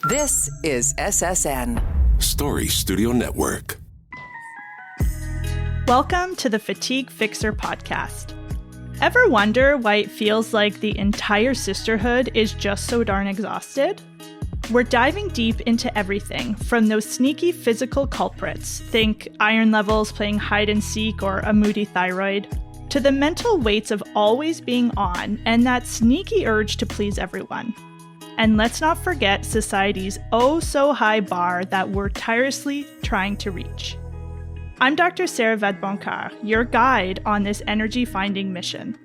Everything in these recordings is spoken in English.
This is SSN. Story Studio Network. Welcome to the Fatigue Fixer podcast. Ever wonder why it feels like the entire sisterhood is just so darn exhausted? We're diving deep into everything from those sneaky physical culprits, think iron levels, playing hide and seek, or a moody thyroid, to the mental weights of always being on and that sneaky urge to please everyone. And let's not forget society's oh-so-high bar that we're tirelessly trying to reach. I'm Dr. Sarah Vedbonkar, your guide on this energy-finding mission.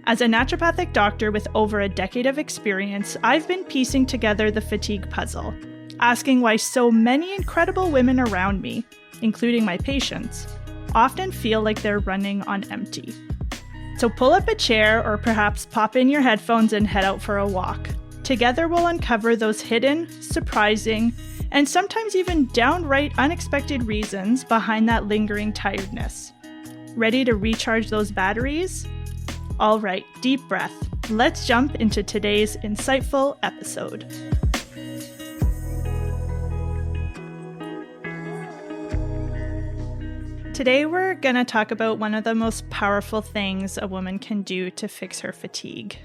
As a naturopathic doctor with over a decade of experience, I've been piecing together the fatigue puzzle, asking why so many incredible women around me, including my patients, often feel like they're running on empty. So pull up a chair or perhaps pop in your headphones and head out for a walk. Together we'll uncover those hidden, surprising, and sometimes even downright unexpected reasons behind that lingering tiredness. Ready to recharge those batteries? All right, deep breath. Let's jump into today's insightful episode. Today we're going to talk about one of the most powerful things a woman can do to fix her fatigue.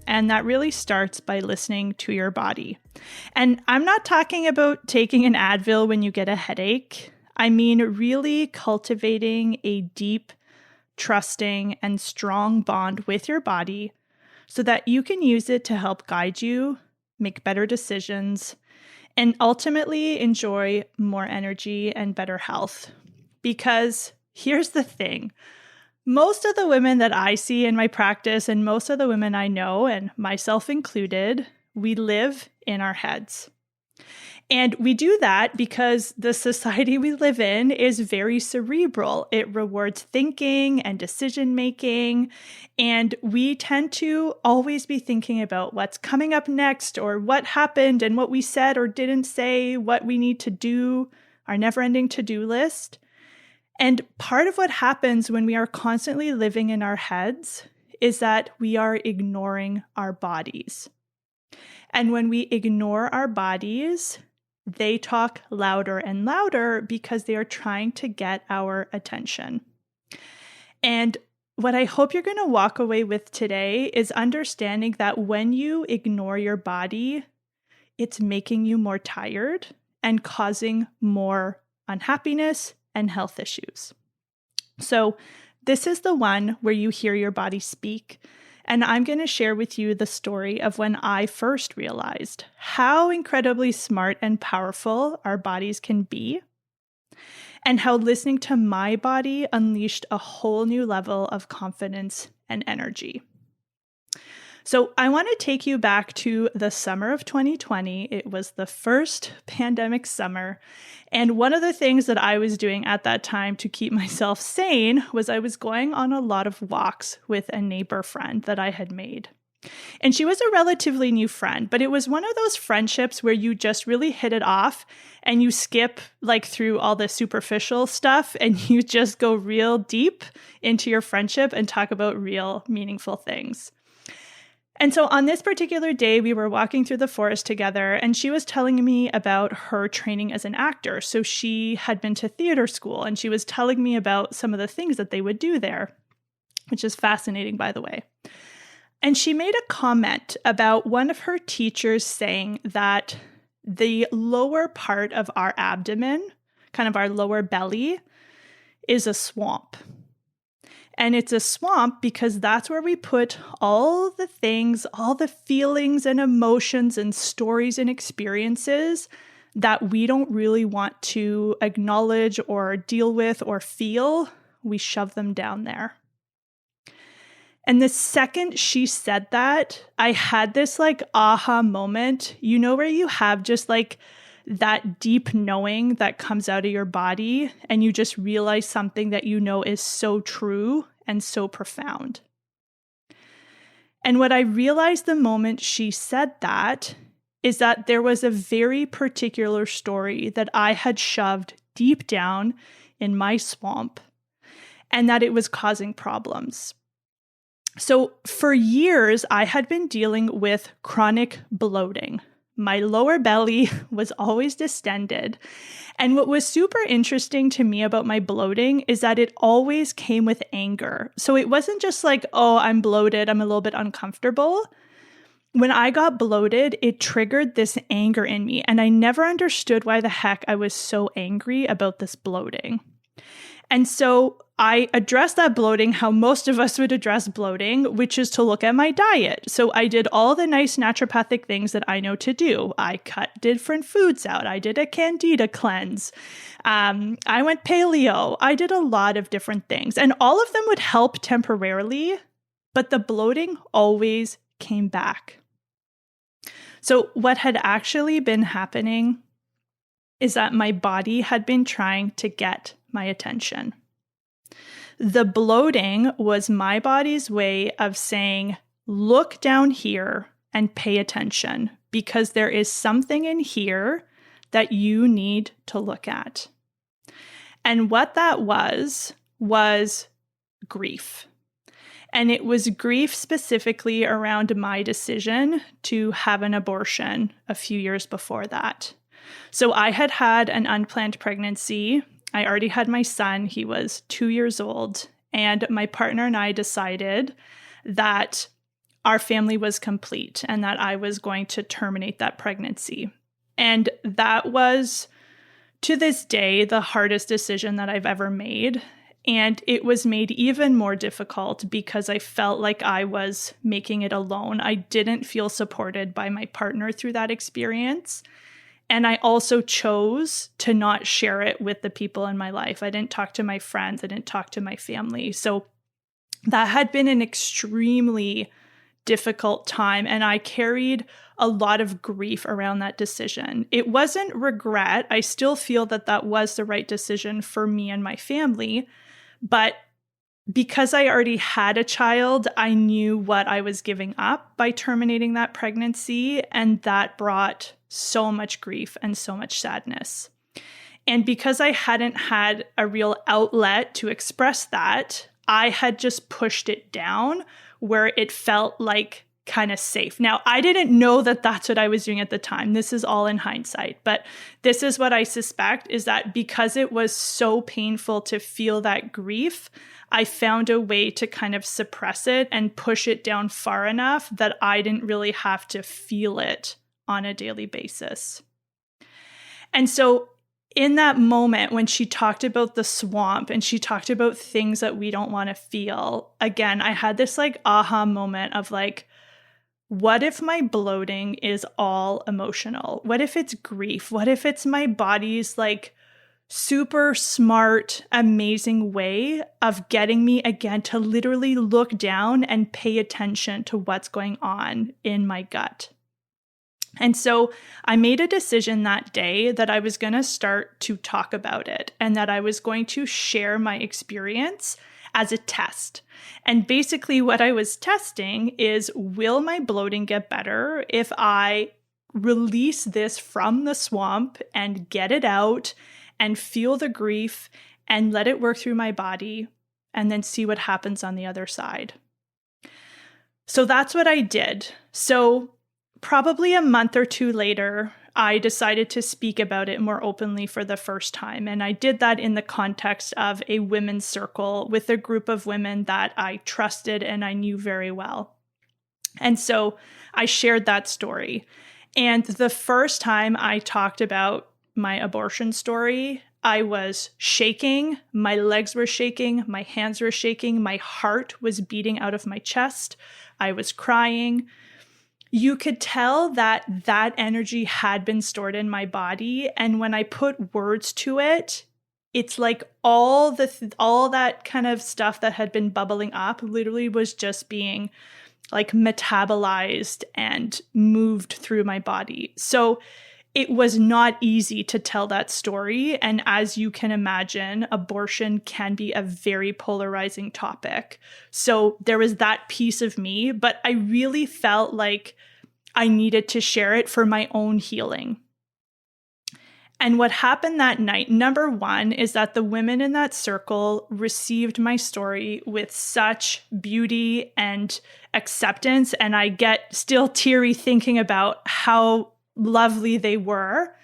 And that really starts by listening to your body. And I'm not talking about taking an Advil when you get a headache. I mean really cultivating a deep, trusting, and strong bond with your body so that you can use it to help guide you, make better decisions, and ultimately enjoy more energy and better health. Because here's the thing. Most of the women that I see in my practice and most of the women I know, and myself included, we live in our heads. And we do that because the society we live in is very cerebral. It rewards thinking and decision-making, and we tend to always be thinking about what's coming up next or what happened and what we said or didn't say, what we need to do, our never-ending to-do list. And part of what happens when we are constantly living in our heads is that we are ignoring our bodies. And when we ignore our bodies, they talk louder and louder because they are trying to get our attention. And what I hope you're going to walk away with today is understanding that when you ignore your body, it's making you more tired and causing more unhappiness and health issues. So this is the one where you hear your body speak, and I'm going to share with you the story of when I first realized how incredibly smart and powerful our bodies can be, and how listening to my body unleashed a whole new level of confidence and energy. So I want to take you back to the summer of 2020. It was the first pandemic summer. And one of the things that I was doing at that time to keep myself sane was I was going on a lot of walks with a neighbor friend that I had made. And she was a relatively new friend, but it was one of those friendships where you just really hit it off and you skip through all the superficial stuff and you just go real deep into your friendship and talk about real meaningful things. And so on this particular day, we were walking through the forest together, and she was telling me about her training as an actor. So she had been to theater school, and she was telling me about some of the things that they would do there, which is fascinating, by the way. And she made a comment about one of her teachers saying that the lower part of our abdomen, kind of our lower belly, is a swamp. And it's a swamp because that's where we put all the things, all the feelings and emotions and stories and experiences that we don't really want to acknowledge or deal with or feel. We shove them down there. And the second she said that, I had this aha moment, where you have just that deep knowing that comes out of your body and you just realize something that is so true and so profound. And what I realized the moment she said that is that there was a very particular story that I had shoved deep down in my swamp and that it was causing problems. So for years, I had been dealing with chronic bloating. My lower belly was always distended. And what was super interesting to me about my bloating is that it always came with anger. So it wasn't just like, oh, I'm bloated, I'm a little bit uncomfortable. When I got bloated, it triggered this anger in me. And I never understood why the heck I was so angry about this bloating. And so I addressed that bloating how most of us would address bloating, which is to look at my diet. So I did all the nice naturopathic things that I know to do. I cut different foods out. I did a candida cleanse. I went paleo. I did a lot of different things. And all of them would help temporarily, but the bloating always came back. So what had actually been happening is that my body had been trying to get my attention. The bloating was my body's way of saying, look down here and pay attention because there is something in here that you need to look at. And what that was grief. And it was grief specifically around my decision to have an abortion a few years before that. So I had had an unplanned pregnancy. I already had my son. He was 2 years old. And my partner and I decided that our family was complete and that I was going to terminate that pregnancy. And that was, to this day, the hardest decision that I've ever made. And it was made even more difficult because I felt like I was making it alone. I didn't feel supported by my partner through that experience. And I also chose to not share it with the people in my life. I didn't talk to my friends. I didn't talk to my family. So that had been an extremely difficult time. And I carried a lot of grief around that decision. It wasn't regret. I still feel that that was the right decision for me and my family. But because I already had a child, I knew what I was giving up by terminating that pregnancy. And that brought so much grief and so much sadness. And because I hadn't had a real outlet to express that, I had just pushed it down where it felt like kind of safe. Now, I didn't know that that's what I was doing at the time. This is all in hindsight, but this is what I suspect is that because it was so painful to feel that grief, I found a way to kind of suppress it and push it down far enough that I didn't really have to feel it on a daily basis. And so in that moment when she talked about the swamp and she talked about things that we don't want to feel, again, I had this like aha moment of like, what if my bloating is all emotional? What if it's grief? What if it's my body's like super smart, amazing way of getting me again to literally look down and pay attention to what's going on in my gut? And so I made a decision that day that I was going to start to talk about it and that I was going to share my experience as a test. And basically what I was testing is, will my bloating get better if I release this from the swamp and get it out and feel the grief and let it work through my body and then see what happens on the other side? So that's what I did. So probably a month or two later, I decided to speak about it more openly for the first time. And I did that in the context of a women's circle with a group of women that I trusted and I knew very well. And so I shared that story. And the first time I talked about my abortion story, I was shaking, my legs were shaking, my hands were shaking, my heart was beating out of my chest, I was crying. You could tell that that energy had been stored in my body. And when I put words to it, it's like all that kind of stuff that had been bubbling up literally was just being like metabolized and moved through my body. So it was not easy to tell that story. And as you can imagine, abortion can be a very polarizing topic. So there was that piece of me, but I really felt like I needed to share it for my own healing. And what happened that night, number one, is that the women in that circle received my story with such beauty and acceptance. And I get still teary thinking about how lovely they were.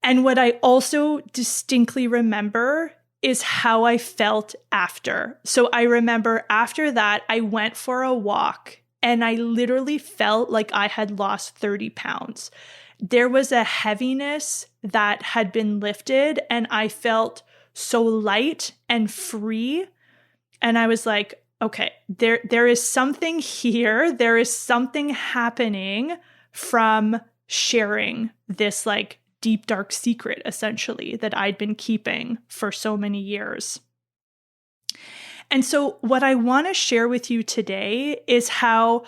And what I also distinctly remember is how I felt after. So I remember after that, I went for a walk and I literally felt like I had lost 30 pounds. There was a heaviness that had been lifted and I felt so light and free. And I was like, okay, there is something here. There is something happening from sharing this like deep, dark secret, essentially, that I'd been keeping for so many years. And so what I want to share with you today is how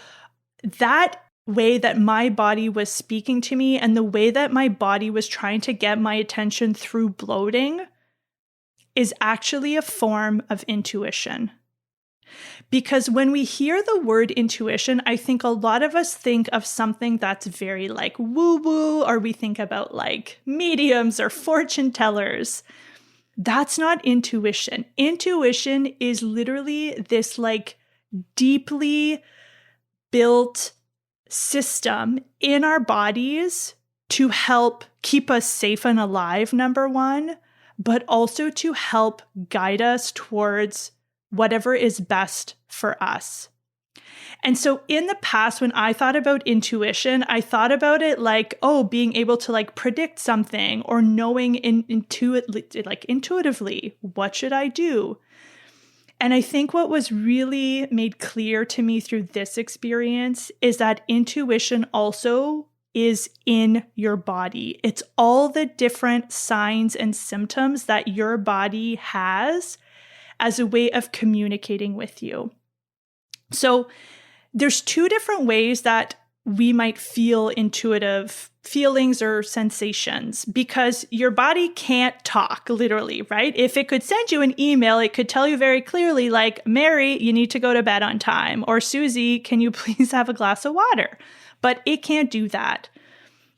that way that my body was speaking to me and the way that my body was trying to get my attention through bloating is actually a form of intuition. Because when we hear the word intuition, I think a lot of us think of something that's very like woo-woo, or we think about like mediums or fortune tellers. That's not intuition. Intuition is literally this like deeply built system in our bodies to help keep us safe and alive, number one, but also to help guide us towards whatever is best for us. And so in the past, when I thought about intuition, I thought about it like, oh, being able to like predict something or knowing intuitively, what should I do? And I think what was really made clear to me through this experience is that intuition also is in your body. It's all the different signs and symptoms that your body has as a way of communicating with you. So there's two different ways that we might feel intuitive feelings or sensations, because your body can't talk literally, right? If it could send you an email, it could tell you very clearly, like, Mary, you need to go to bed on time, or Susie, can you please have a glass of water? But it can't do that.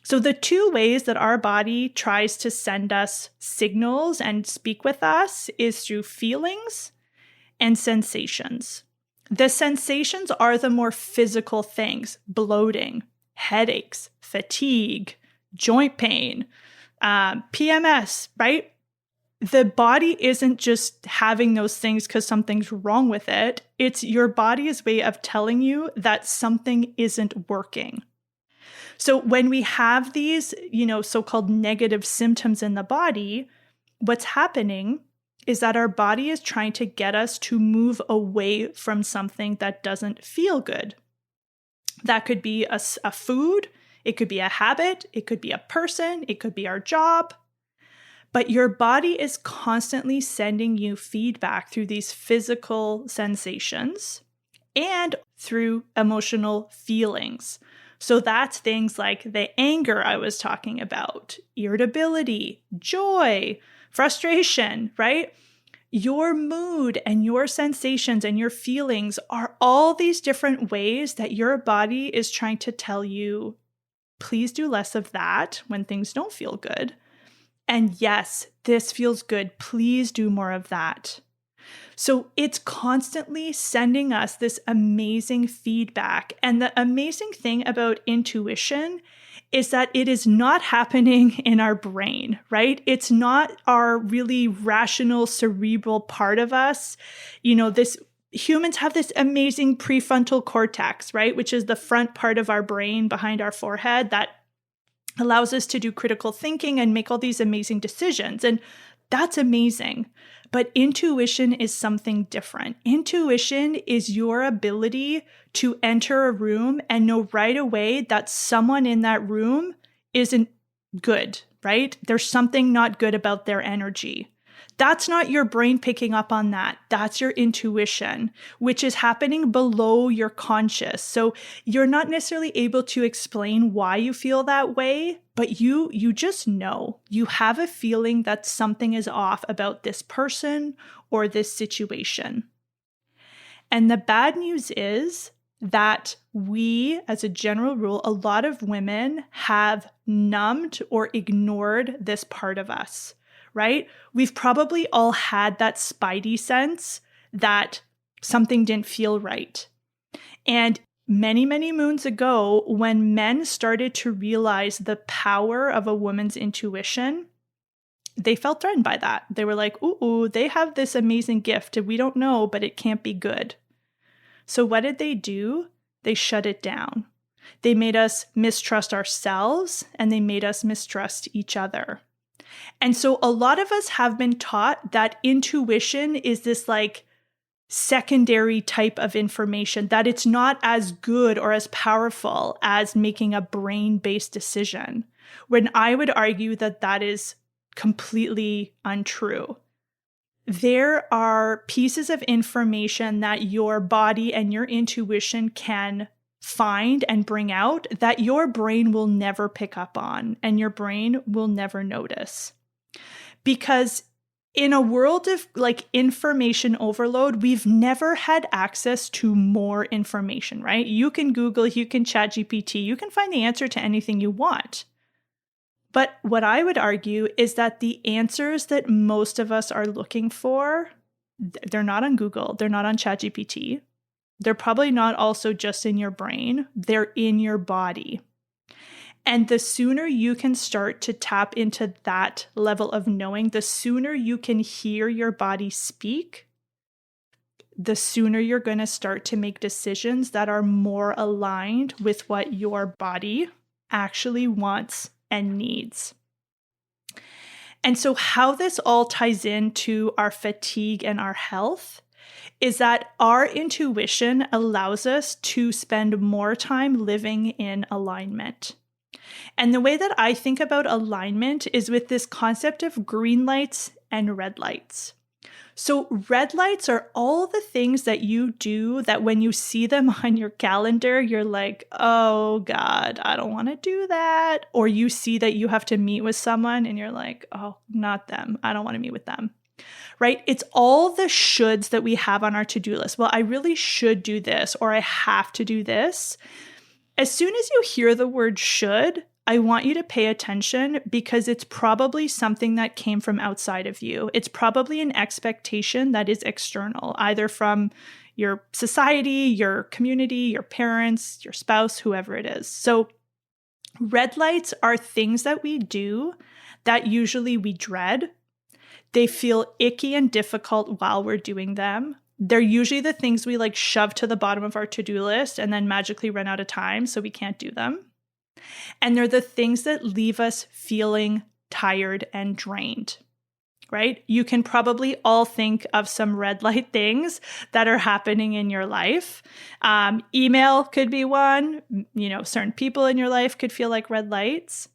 So the two ways that our body tries to send us signals and speak with us is through feelings and sensations. The sensations are the more physical things: bloating, headaches, fatigue, joint pain, PMS, right? The body isn't just having those things because something's wrong with it. It's your body's way of telling you that something isn't working. So when we have these, so-called negative symptoms in the body, what's happening is that our body is trying to get us to move away from something that doesn't feel good. That could be a food, it could be a habit, it could be a person, it could be our job. But your body is constantly sending you feedback through these physical sensations and through emotional feelings. So that's things like the anger I was talking about, irritability, joy, frustration, right? Your mood and your sensations and your feelings are all these different ways that your body is trying to tell you, please do less of that when things don't feel good. And yes, this feels good. Please do more of that. So it's constantly sending us this amazing feedback. And the amazing thing about intuition is that it is not happening in our brain, right? It's not our really rational, cerebral part of us. Humans have this amazing prefrontal cortex, right? Which is the front part of our brain behind our forehead that allows us to do critical thinking and make all these amazing decisions. And that's amazing. But intuition is something different. Intuition is your ability to enter a room and know right away that someone in that room isn't good, right? There's something not good about their energy. That's not your brain picking up on that. That's your intuition, which is happening below your conscious. So you're not necessarily able to explain why you feel that way, but you just know. You have a feeling that something is off about this person or this situation. And the bad news is that we, as a general rule, a lot of women have numbed or ignored this part of us. Right? We've probably all had that spidey sense that something didn't feel right. And many, many moons ago, when men started to realize the power of a woman's intuition, they felt threatened by that. They were like, ooh, they have this amazing gift and we don't know, but it can't be good. So what did they do? They shut it down. They made us mistrust ourselves and they made us mistrust each other. And so a lot of us have been taught that intuition is this like secondary type of information, that it's not as good or as powerful as making a brain-based decision, when I would argue that that is completely untrue. There are pieces of information that your body and your intuition can find and bring out that your brain will never pick up on and your brain will never notice. Because in a world of like information overload, we've never had access to more information, right? You can Google, you can chat GPT, you can find the answer to anything you want. But what I would argue is that the answers that most of us are looking for, they're not on Google, they're not on ChatGPT. They're probably not also just in your brain, they're in your body. And the sooner you can start to tap into that level of knowing, the sooner you can hear your body speak, the sooner you're going to start to make decisions that are more aligned with what your body actually wants and needs. And so how this all ties into our fatigue and our health is that our intuition allows us to spend more time living in alignment. And the way that I think about alignment is with this concept of green lights and red lights. So red lights are all the things that you do that when you see them on your calendar, you're like, oh God, I don't want to do that. Or you see that you have to meet with someone and you're like, oh, not them. I don't want to meet with them. Right? It's all the shoulds that we have on our to-do list. Well, I really should do this, or I have to do this. As soon as you hear the word should, I want you to pay attention because it's probably something that came from outside of you. It's probably an expectation that is external, either from your society, your community, your parents, your spouse, whoever it is. So red lights are things that we do that usually we dread. They feel icky and difficult while we're doing them. They're usually the things we like shove to the bottom of our to-do list and then magically run out of time so we can't do them. And they're the things that leave us feeling tired and drained, right? You can probably all think of some red light things that are happening in your life. Email could be one. Certain people in your life could feel like red lights.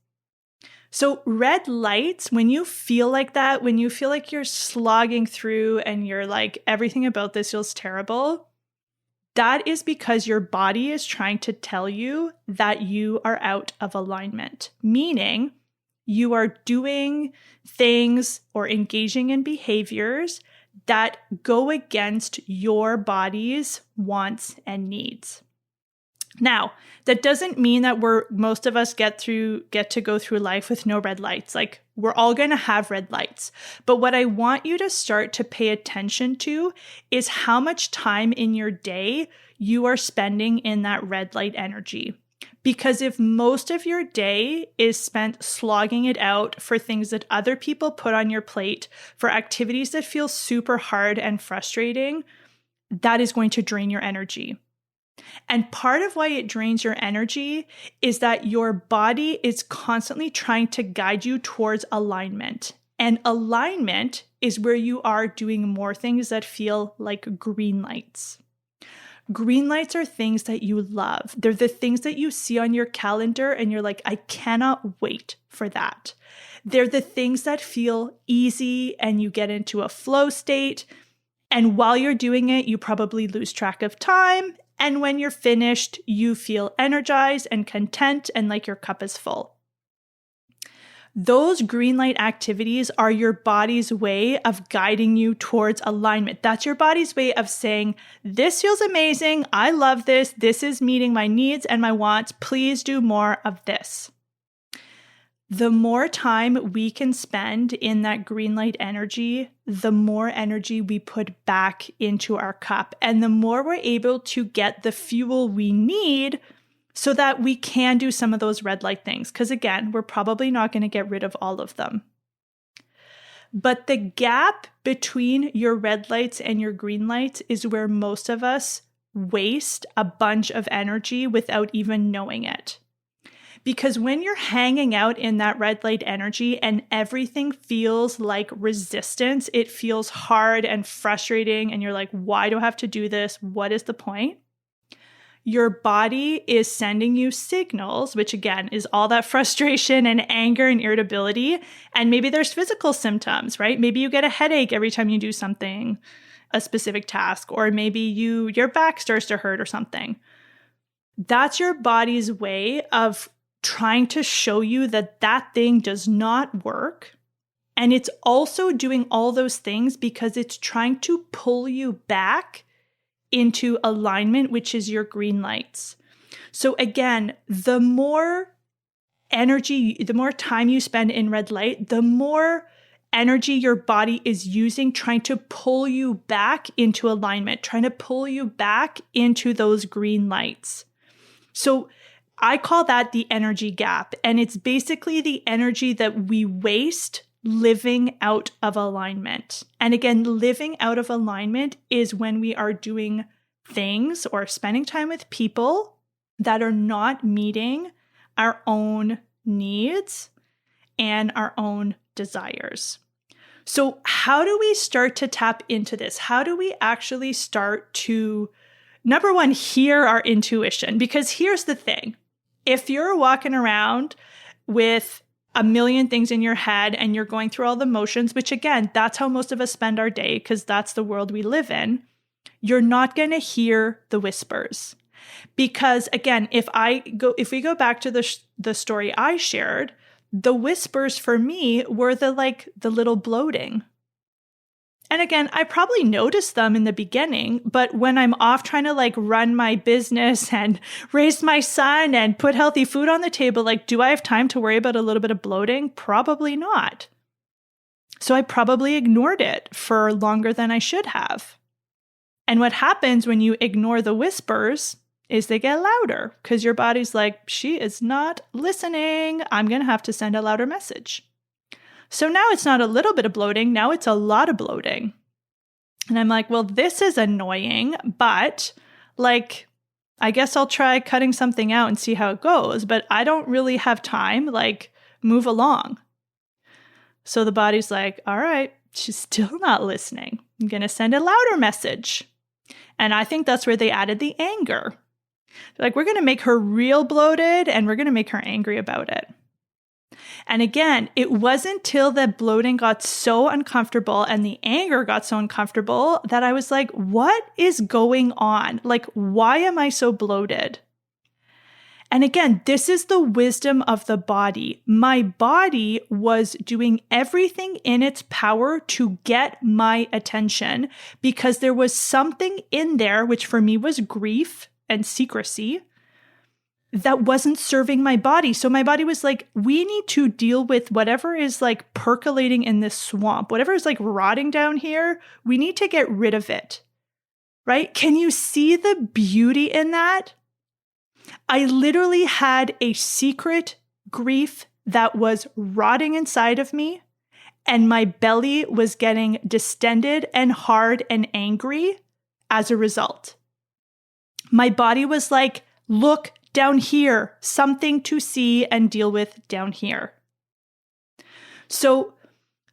So red lights, when you feel like that, when you feel like you're slogging through and you're like, everything about this feels terrible, that is because your body is trying to tell you that you are out of alignment, meaning you are doing things or engaging in behaviors that go against your body's wants and needs. Now, that doesn't mean that most of us get to go through life with no red lights. Like, we're all going to have red lights. But what I want you to start to pay attention to is how much time in your day you are spending in that red light energy. Because if most of your day is spent slogging it out for things that other people put on your plate, for activities that feel super hard and frustrating, that is going to drain your energy. And part of why it drains your energy is that your body is constantly trying to guide you towards alignment. And alignment is where you are doing more things that feel like green lights. Green lights are things that you love. They're the things that you see on your calendar and you're like, I cannot wait for that. They're the things that feel easy and you get into a flow state. And while you're doing it, you probably lose track of time. And when you're finished, you feel energized and content and like your cup is full. Those green light activities are your body's way of guiding you towards alignment. That's your body's way of saying, this feels amazing. I love this. This is meeting my needs and my wants. Please do more of this. The more time we can spend in that green light energy, the more energy we put back into our cup, and the more we're able to get the fuel we need so that we can do some of those red light things. Because again, we're probably not going to get rid of all of them. But the gap between your red lights and your green lights is where most of us waste a bunch of energy without even knowing it. Because when you're hanging out in that red light energy and everything feels like resistance, it feels hard and frustrating, and you're like, why do I have to do this? What is the point? Your body is sending you signals, which again is all that frustration and anger and irritability. And maybe there's physical symptoms, right? Maybe you get a headache every time you do something, a specific task, or maybe your back starts to hurt or something. That's your body's way of trying to show you that that thing does not work. And it's also doing all those things because it's trying to pull you back into alignment, which is your green lights. So again, the more energy, the more time you spend in red light, the more energy your body is using trying to pull you back into alignment, trying to pull you back into those green lights. So I call that the energy gap. And it's basically the energy that we waste living out of alignment. And again, living out of alignment is when we are doing things or spending time with people that are not meeting our own needs and our own desires. So how do we start to tap into this? How do we actually start to, number one, hear our intuition? Because here's the thing. If you're walking around with a million things in your head and you're going through all the motions, which again, that's how most of us spend our day because that's the world we live in, you're not going to hear the whispers. Because again, if we go back to the story I shared, the whispers for me were the little bloating. And again, I probably noticed them in the beginning, but when I'm off trying to run my business and raise my son and put healthy food on the table, do I have time to worry about a little bit of bloating? Probably not. So I probably ignored it for longer than I should have. And what happens when you ignore the whispers is they get louder because your body's like, she is not listening. I'm going to have to send a louder message. So now it's not a little bit of bloating. Now it's a lot of bloating. And I'm like, well, this is annoying, but I guess I'll try cutting something out and see how it goes, but I don't really have time, move along. So the body's like, all right, she's still not listening. I'm going to send a louder message. And I think that's where they added the anger. They're we're going to make her real bloated and we're going to make her angry about it. And again, it wasn't till the bloating got so uncomfortable and the anger got so uncomfortable that I was like, what is going on? Why am I so bloated? And again, this is the wisdom of the body. My body was doing everything in its power to get my attention because there was something in there, which for me was grief and secrecy, that wasn't serving my body. So my body was like, we need to deal with whatever is percolating in this swamp, whatever is rotting down here. We need to get rid of it, right? Can you see the beauty in that? I literally had a secret grief that was rotting inside of me, and my belly was getting distended and hard and angry as a result. My body was like, look down here, something to see and deal with down here. So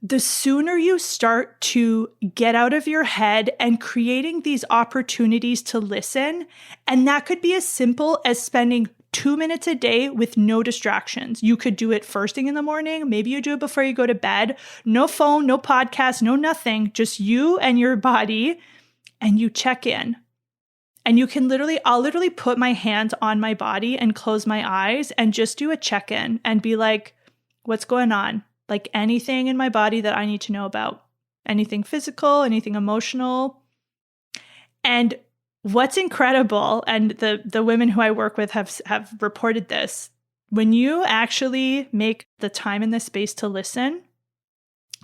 the sooner you start to get out of your head and creating these opportunities to listen, and that could be as simple as spending 2 minutes a day with no distractions. You could do it first thing in the morning. Maybe you do it before you go to bed. No phone, no podcast, no nothing, just you and your body, and you check in. And you can I'll literally put my hands on my body and close my eyes and just do a check-in and be like, what's going on? Anything in my body that I need to know about. Anything physical, anything emotional. And what's incredible, and the women who I work with have reported this, When you actually make the time and the space to listen,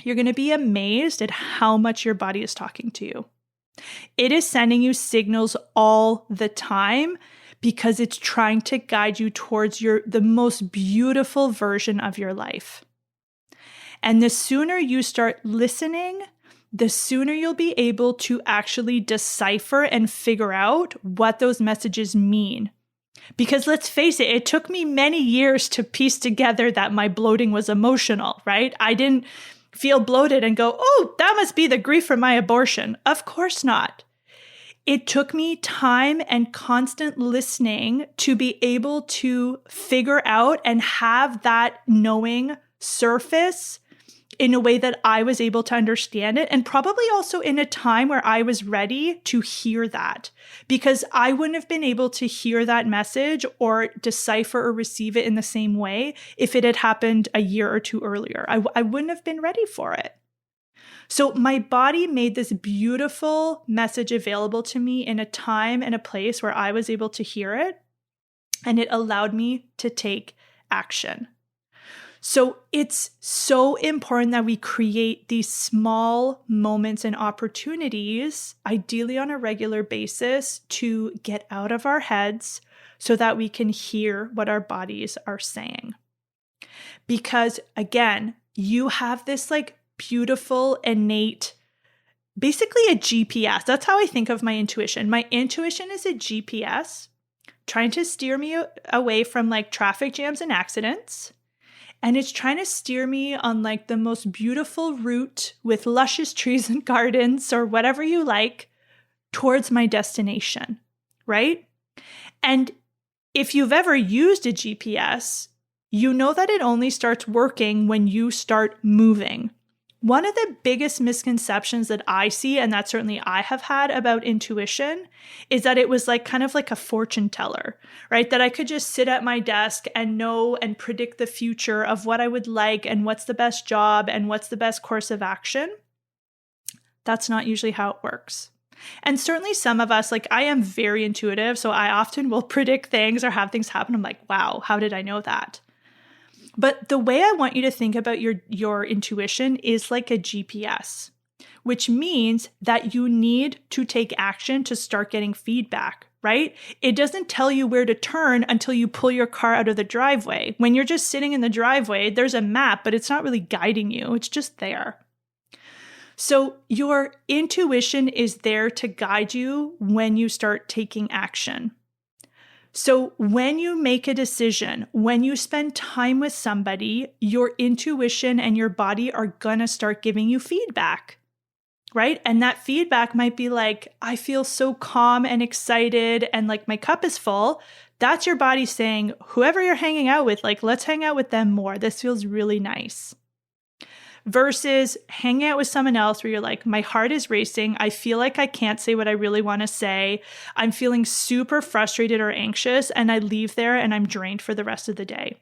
you're going to be amazed at how much your body is talking to you. It is sending you signals all the time because it's trying to guide you towards the most beautiful version of your life. And the sooner you start listening, the sooner you'll be able to actually decipher and figure out what those messages mean. Because let's face it took me many years to piece together that my bloating was emotional, right? I didn't feel bloated and go, oh, that must be the grief from my abortion. Of course not. It took me time and constant listening to be able to figure out and have that knowing surface in a way that I was able to understand it, and probably also in a time where I was ready to hear that, because I wouldn't have been able to hear that message or decipher or receive it in the same way if it had happened a year or two earlier. I wouldn't have been ready for it. So my body made this beautiful message available to me in a time and a place where I was able to hear it, and it allowed me to take action. So it's so important that we create these small moments and opportunities, ideally on a regular basis, to get out of our heads so that we can hear what our bodies are saying. Because again, you have this like beautiful, innate, basically a GPS. That's how I think of my intuition. My intuition is a GPS trying to steer me away from like traffic jams and accidents. And it's trying to steer me on like the most beautiful route with luscious trees and gardens or whatever you like towards my destination, right? And if you've ever used a GPS, you know that it only starts working when you start moving. One of the biggest misconceptions that I see, and that certainly I have had about intuition, is that it was like kind of like a fortune teller, right? That I could just sit at my desk and know and predict the future of what I would like and what's the best job and what's the best course of action. That's not usually how it works. And certainly some of us, like I am very intuitive, so I often will predict things or have things happen. I'm like, wow, how did I know that? But the way I want you to think about your intuition is like a GPS, which means that you need to take action to start getting feedback, right? It doesn't tell you where to turn until you pull your car out of the driveway. When you're just sitting in the driveway, there's a map, but it's not really guiding you. It's just there. So your intuition is there to guide you when you start taking action. So when you make a decision, when you spend time with somebody, your intuition and your body are going to start giving you feedback, right? And that feedback might be like, I feel so calm and excited and like my cup is full. That's your body saying, whoever you're hanging out with, like, let's hang out with them more. This feels really nice. Versus hanging out with someone else where you're like, my heart is racing. I feel like I can't say what I really want to say. I'm feeling super frustrated or anxious, and I leave there and I'm drained for the rest of the day.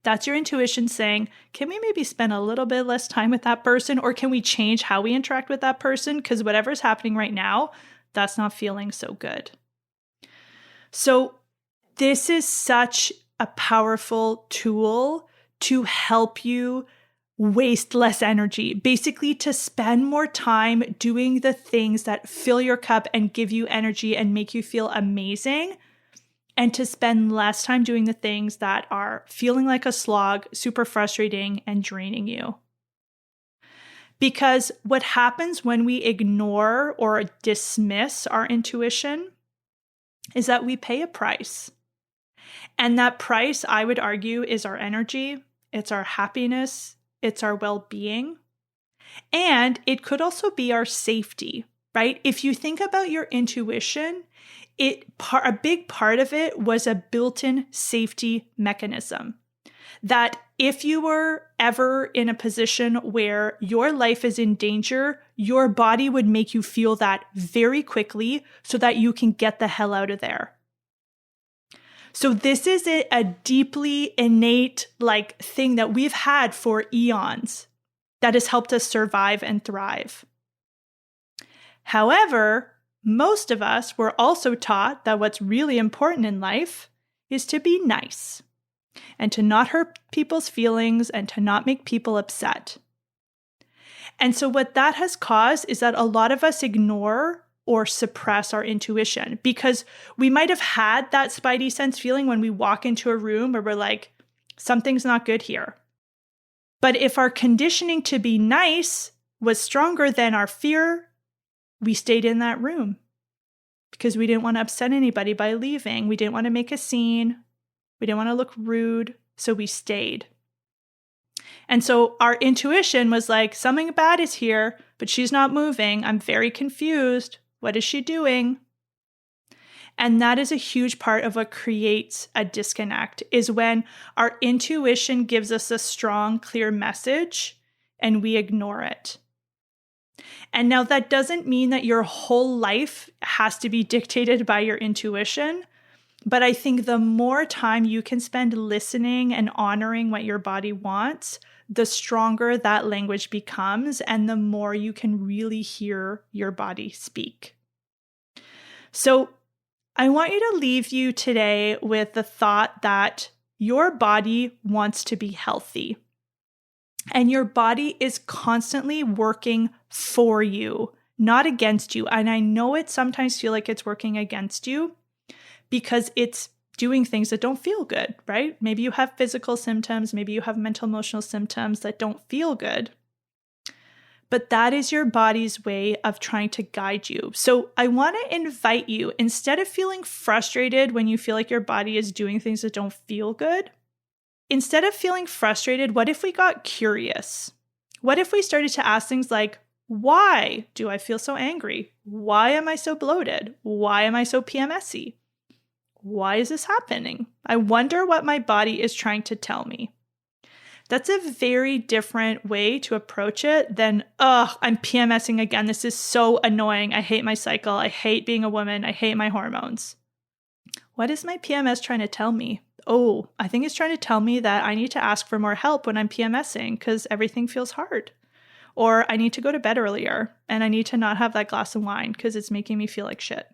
That's your intuition saying, can we maybe spend a little bit less time with that person, or can we change how we interact with that person? Because whatever's happening right now, that's not feeling so good. So this is such a powerful tool to help you waste less energy, basically to spend more time doing the things that fill your cup and give you energy and make you feel amazing, and to spend less time doing the things that are feeling like a slog, super frustrating, and draining you. Because what happens when we ignore or dismiss our intuition is that we pay a price. And that price, I would argue, is our energy, it's our happiness, it's our well-being, and it could also be our safety, right? If you think about your intuition, a big part of it was a built-in safety mechanism. That if you were ever in a position where your life is in danger, your body would make you feel that very quickly so that you can get the hell out of there. So this is a deeply innate thing that we've had for eons that has helped us survive and thrive. However, most of us were also taught that what's really important in life is to be nice. and to not hurt people's feelings and to not make people upset. And so what that has caused is that a lot of us ignore or suppress our intuition because we might have had that spidey sense feeling when we walk into a room where we're like, something's not good here. But if our conditioning to be nice was stronger than our fear, we stayed in that room because we didn't want to upset anybody by leaving. We didn't want to make a scene. We didn't want to look rude. So we stayed. And so our intuition was like, something bad is here, but she's not moving. I'm very confused. What is she doing? And that is a huge part of what creates a disconnect, is when our intuition gives us a strong, clear message and we ignore it. And now that doesn't mean that your whole life has to be dictated by your intuition. But I think the more time you can spend listening and honoring what your body wants, the stronger that language becomes and the more you can really hear your body speak. So I want you to leave you today with the thought that your body wants to be healthy. And your body is constantly working for you, not against you. And I know it sometimes feels like it's working against you because it's doing things that don't feel good, right? Maybe you have physical symptoms, maybe you have mental emotional symptoms that don't feel good. But that is your body's way of trying to guide you. So I want to invite you, instead of feeling frustrated when you feel like your body is doing things that don't feel good, instead of feeling frustrated, what if we got curious? What if we started to ask things like, why do I feel so angry? Why am I so bloated? Why am I so PMSy? Why is this happening? I wonder what my body is trying to tell me. That's a very different way to approach it than, I'm PMSing again. This is so annoying. I hate my cycle. I hate being a woman. I hate my hormones. What is my PMS trying to tell me? Oh, I think it's trying to tell me that I need to ask for more help when I'm PMSing because everything feels hard. Or I need to go to bed earlier and I need to not have that glass of wine because it's making me feel like shit.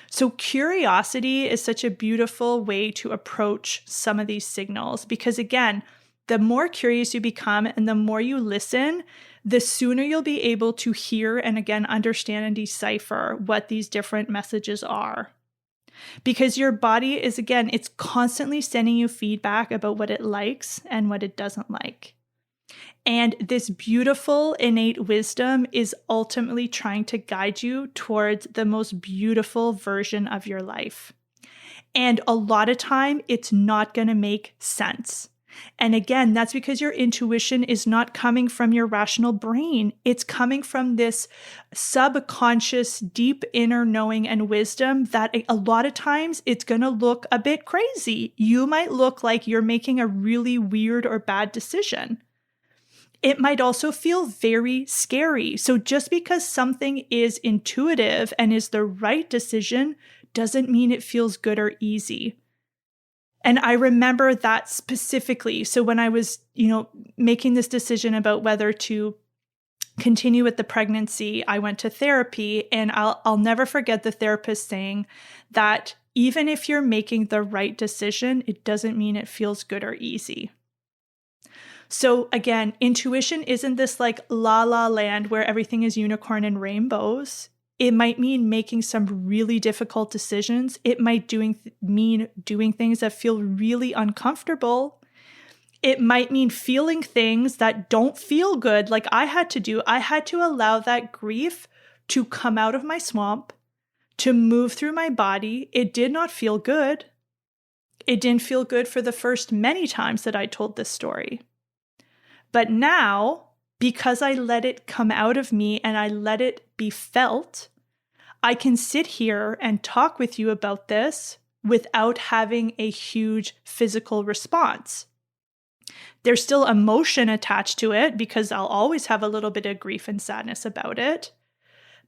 So curiosity is such a beautiful way to approach some of these signals because, again, the more curious you become and the more you listen, the sooner you'll be able to hear and, again, understand and decipher what these different messages are. Because your body is, again, it's constantly sending you feedback about what it likes and what it doesn't like. And this beautiful innate wisdom is ultimately trying to guide you towards the most beautiful version of your life. And a lot of time, it's not going to make sense. And again, that's because your intuition is not coming from your rational brain. It's coming from this subconscious, deep inner knowing and wisdom that a lot of times it's going to look a bit crazy. You might look like you're making a really weird or bad decision. It might also feel very scary. So just because something is intuitive and is the right decision doesn't mean it feels good or easy. And I remember that specifically. So when I was, making this decision about whether to continue with the pregnancy, I went to therapy, and I'll never forget the therapist saying that even if you're making the right decision, it doesn't mean it feels good or easy. So again, intuition isn't this like la la land where everything is unicorn and rainbows. It might mean making some really difficult decisions. It might mean doing things that feel really uncomfortable. It might mean feeling things that don't feel good like I had to do. I had to allow that grief to come out of my swamp, to move through my body. It did not feel good. It didn't feel good for the first many times that I told this story. But now, because I let it come out of me and I let it be felt, I can sit here and talk with you about this without having a huge physical response. There's still emotion attached to it because I'll always have a little bit of grief and sadness about it,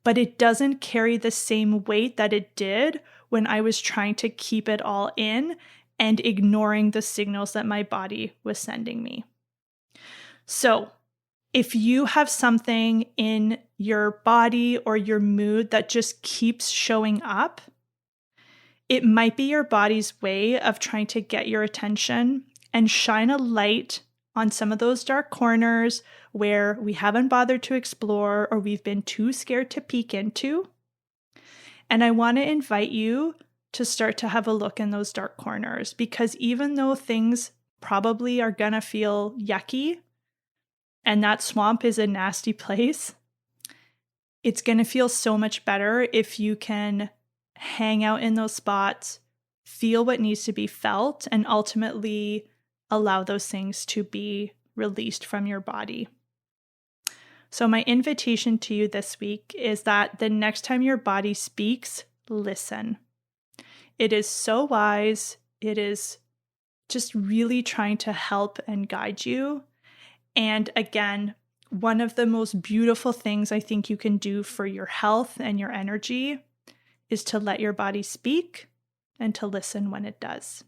but it doesn't carry the same weight that it did when I was trying to keep it all in and ignoring the signals that my body was sending me. So, if you have something in your body or your mood that just keeps showing up, It might be your body's way of trying to get your attention and shine a light on some of those dark corners where we haven't bothered to explore or we've been too scared to peek into. And I want to invite you to start to have a look in those dark corners, because even though things probably are going to feel yucky and that swamp is a nasty place, it's going to feel so much better if you can hang out in those spots, feel what needs to be felt, and ultimately allow those things to be released from your body. So my invitation to you this week is that the next time your body speaks, listen. It is so wise. It is just really trying to help and guide you. And again, one of the most beautiful things I think you can do for your health and your energy is to let your body speak and to listen when it does.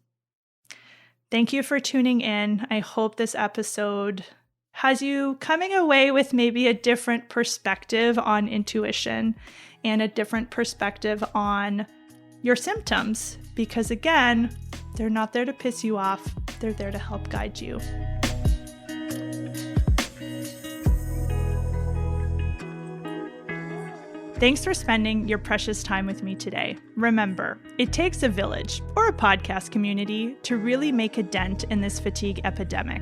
Thank you for tuning in. I hope this episode has you coming away with maybe a different perspective on intuition and a different perspective on your symptoms, because again, they're not there to piss you off. They're there to help guide you. Thanks for spending your precious time with me today. Remember, it takes a village or a podcast community to really make a dent in this fatigue epidemic.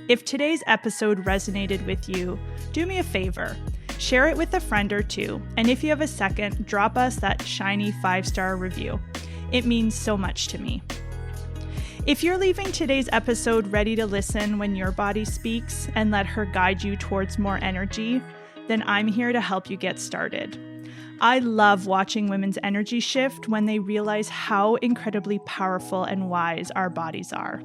If today's episode resonated with you, do me a favor. Share it with a friend or two, and if you have a second, drop us that shiny 5-star review. It means so much to me. If you're leaving today's episode ready to listen when your body speaks and let her guide you towards more energy, then I'm here to help you get started. I love watching women's energy shift when they realize how incredibly powerful and wise our bodies are.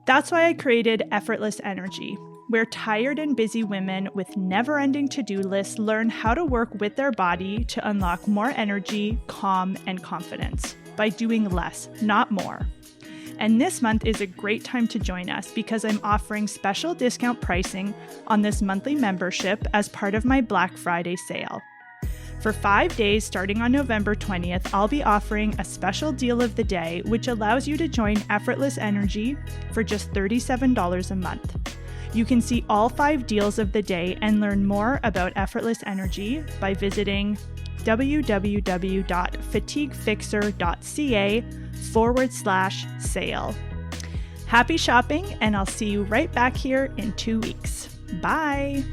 That's why I created Effortless Energy, where tired and busy women with never-ending to-do lists learn how to work with their body to unlock more energy, calm, and confidence by doing less, not more. And this month is a great time to join us because I'm offering special discount pricing on this monthly membership as part of my Black Friday sale. For 5 days starting on November 20th, I'll be offering a special deal of the day, which allows you to join Effortless Energy for just $37 a month. You can see all 5 deals of the day and learn more about Effortless Energy by visiting www.fatiguefixer.ca/sale. Happy shopping, and I'll see you right back here in 2 weeks. Bye!